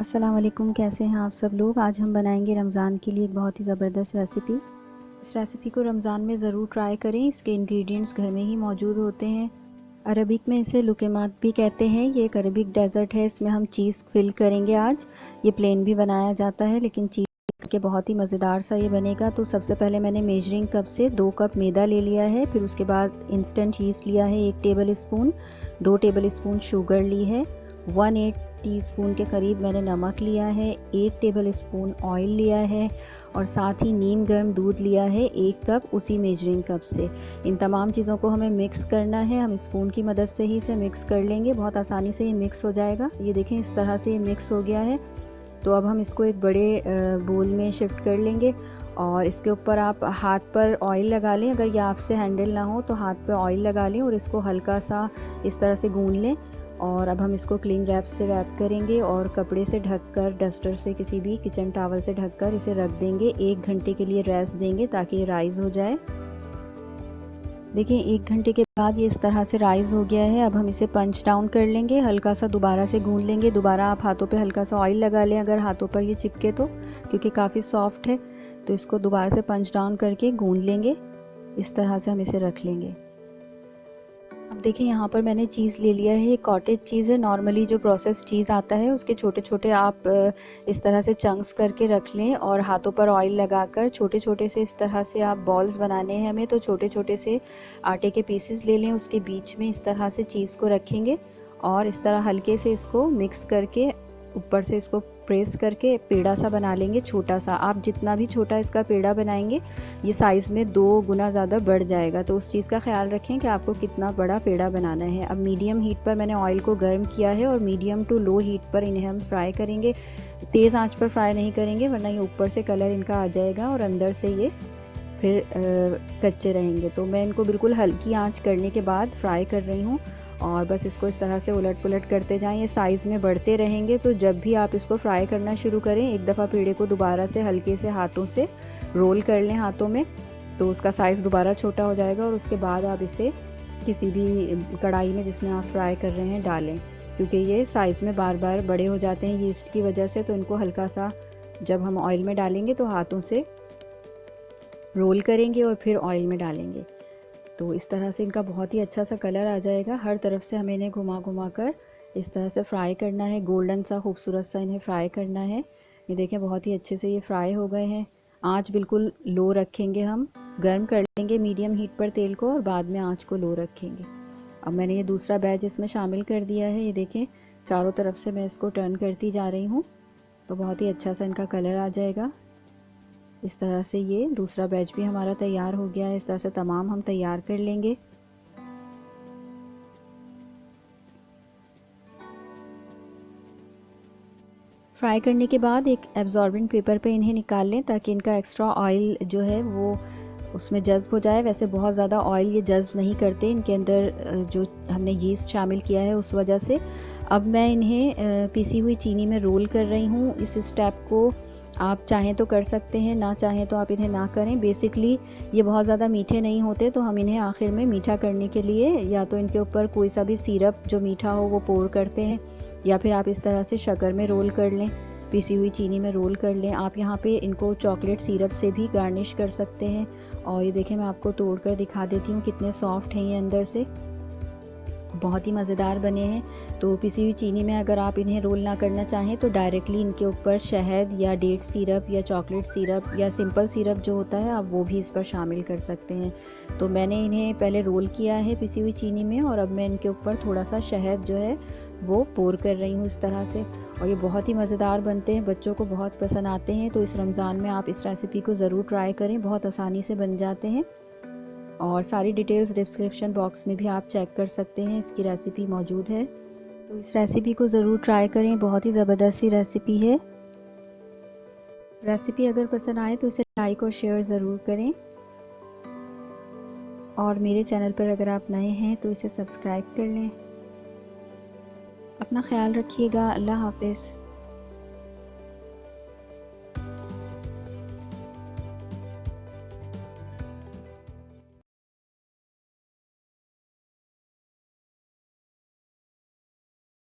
अस्सलाम वालेकुम, कैसे हैं आप सब लोग। आज हम बनाएंगे रमज़ान के लिए एक बहुत ही ज़बरदस्त रेसिपी। इस रेसिपी को रमज़ान में ज़रूर ट्राई करें। इसके इंग्रेडिएंट्स घर में ही मौजूद होते हैं। अरबिक में इसे लुकेमात भी कहते हैं। ये एक अरबिक डेज़र्ट है। इसमें हम चीज़ फिल करेंगे आज। ये प्लेन भी बनाया जाता है लेकिन चीज़ के बहुत ही मज़ेदार सा ये बनेगा। तो सबसे पहले मैंने मेजरिंग कप से 2 कप मैदा ले लिया है। फिर उसके बाद इंस्टेंट चीज़ लिया है 1 tablespoon, 2 tablespoon sugar ली है, 1/8 टीस्पून के करीब मैंने नमक लिया है, 1 टेबल स्पून ऑयल लिया है और साथ ही नीम गर्म दूध लिया है 1 कप उसी मेजरिंग कप से। इन तमाम चीज़ों को हमें मिक्स करना है। हम स्पून की मदद से ही इसे मिक्स कर लेंगे। बहुत आसानी से ये मिक्स हो जाएगा। ये देखें, इस तरह से ये मिक्स हो गया है। तो अब हम इसको एक बड़े बोल में शिफ्ट कर लेंगे और इसके ऊपर आप हाथ पर ऑयल लगा लें। अगर ये आपसे हैंडल ना हो तो हाथ पर ऑयल लगा लें और इसको हल्का सा इस तरह से गूंद लें। और अब हम इसको क्लिंग रैप से रैप करेंगे और कपड़े से ढककर, डस्टर से, किसी भी किचन टॉवल से ढककर इसे रख देंगे। 1 घंटे के लिए रेस्ट देंगे ताकि ये राइज़ हो जाए। देखिए 1 घंटे के बाद ये इस तरह से राइज़ हो गया है। अब हम इसे पंच डाउन कर लेंगे, हल्का सा दोबारा से गूंद लेंगे। दोबारा आप हाथों पे हल्का सा ऑयल लगा लें अगर हाथों पर ये चिपके तो, क्योंकि काफ़ी सॉफ्ट है। तो इसको दोबारा से पंच डाउन करके गूंद लेंगे। इस तरह से हम इसे रख लेंगे। अब देखिए यहाँ पर मैंने चीज़ ले लिया है। ये कॉटेज चीज़ है। नॉर्मली जो प्रोसेस चीज़ आता है उसके छोटे छोटे आप इस तरह से चंक्स करके रख लें और हाथों पर ऑयल लगाकर छोटे छोटे से इस तरह से आप बॉल्स बनाने हैं हमें, तो छोटे छोटे से आटे के पीसेस ले लें। उसके बीच में इस तरह से चीज़ को रखेंगे और इस तरह हल्के से इसको मिक्स करके ऊपर से इसको प्रेस करके पेड़ा सा बना लेंगे, छोटा सा। आप जितना भी छोटा इसका पेड़ा बनाएंगे ये साइज़ में 2 गुना ज़्यादा बढ़ जाएगा। तो उस चीज़ का ख्याल रखें कि आपको कितना बड़ा पेड़ा बनाना है। अब मीडियम हीट पर मैंने ऑयल को गर्म किया है और मीडियम टू लो हीट पर इन्हें हम फ्राई करेंगे। तेज़ आंच पर फ्राई नहीं करेंगे वरना ये ऊपर से कलर इनका आ जाएगा और अंदर से ये फिर कच्चे रहेंगे। तो मैं इनको बिल्कुल हल्की आंच करने के बाद फ्राई कर रही हूँ और बस इसको इस तरह से उलट पुलट करते जाएं। ये साइज़ में बढ़ते रहेंगे। तो जब भी आप इसको फ्राई करना शुरू करें एक दफ़ा पेड़े को दोबारा से हल्के से हाथों से रोल कर लें हाथों में, तो उसका साइज़ दोबारा छोटा हो जाएगा और उसके बाद आप इसे किसी भी कढ़ाई में जिसमें आप फ्राई कर रहे हैं डालें, क्योंकि ये साइज़ में बार बार बड़े हो जाते हैं यीस्ट की वजह से। तो इनको हल्का सा जब हम ऑयल में डालेंगे तो हाथों से रोल करेंगे और फिर ऑयल में डालेंगे। तो इस तरह से इनका बहुत ही अच्छा सा कलर आ जाएगा। हर तरफ से हमें इन्हें घुमा घुमा कर इस तरह से फ्राई करना है। गोल्डन सा खूबसूरत सा इन्हें फ्राई करना है। ये देखें बहुत ही अच्छे से ये फ्राई हो गए हैं। आंच बिल्कुल लो रखेंगे, हम गर्म कर लेंगे मीडियम हीट पर तेल को और बाद में आंच को लो रखेंगे। अब मैंने ये दूसरा बैच इसमें शामिल कर दिया है। ये देखें चारों तरफ से मैं इसको टर्न करती जा रही हूँ तो बहुत ही अच्छा सा इनका कलर आ जाएगा। इस तरह से ये दूसरा बैच भी हमारा तैयार हो गया है। इस तरह से तमाम हम तैयार कर लेंगे। फ्राई करने के बाद एक एब्जॉर्बेंट पेपर पे इन्हें निकाल लें ताकि इनका एक्स्ट्रा ऑयल जो है वो उसमें जज़्ब हो जाए। वैसे बहुत ज़्यादा ऑयल ये जज़्ब नहीं करते, इनके अंदर जो हमने यीस्ट शामिल किया है उस वजह से। अब मैं इन्हें पीसी हुई चीनी में रोल कर रही हूँ। इस स्टेप को आप चाहें तो कर सकते हैं, ना चाहें तो आप इन्हें ना करें। बेसिकली ये बहुत ज़्यादा मीठे नहीं होते तो हम इन्हें आखिर में मीठा करने के लिए या तो इनके ऊपर कोई सा भी सिरप जो मीठा हो वो पोर करते हैं, या फिर आप इस तरह से शक्कर में रोल कर लें, पीसी हुई चीनी में रोल कर लें। आप यहाँ पे इनको चॉकलेट सिरप से भी गार्निश कर सकते हैं। और ये देखें मैं आपको तोड़ कर दिखा देती हूँ कितने सॉफ्ट हैं ये अंदर से, बहुत ही मज़ेदार बने हैं। तो पिसी हुई चीनी में अगर आप इन्हें रोल ना करना चाहें तो डायरेक्टली इनके ऊपर शहद या डेट सिरप या चॉकलेट सिरप या सिंपल सिरप जो होता है आप वो भी इस पर शामिल कर सकते हैं। तो मैंने इन्हें पहले रोल किया है पिसी हुई चीनी में और अब मैं इनके ऊपर थोड़ा सा शहद जो है वो पोर कर रही हूँ इस तरह से। और ये बहुत ही मज़ेदार बनते हैं, बच्चों को बहुत पसंद आते हैं। तो इस रमज़ान में आप इस रेसिपी को ज़रूर ट्राई करें, बहुत आसानी से बन जाते हैं। और सारी डिटेल्स डिस्क्रिप्शन बॉक्स में भी आप चेक कर सकते हैं, इसकी रेसिपी मौजूद है। तो इस रेसिपी को ज़रूर ट्राई करें, बहुत ही ज़बरदस्त सी रेसिपी है। रेसिपी अगर पसंद आए तो इसे लाइक और शेयर ज़रूर करें और मेरे चैनल पर अगर आप नए हैं तो इसे सब्सक्राइब कर लें। अपना ख्याल रखिएगा। अल्लाह हाफ़िज़।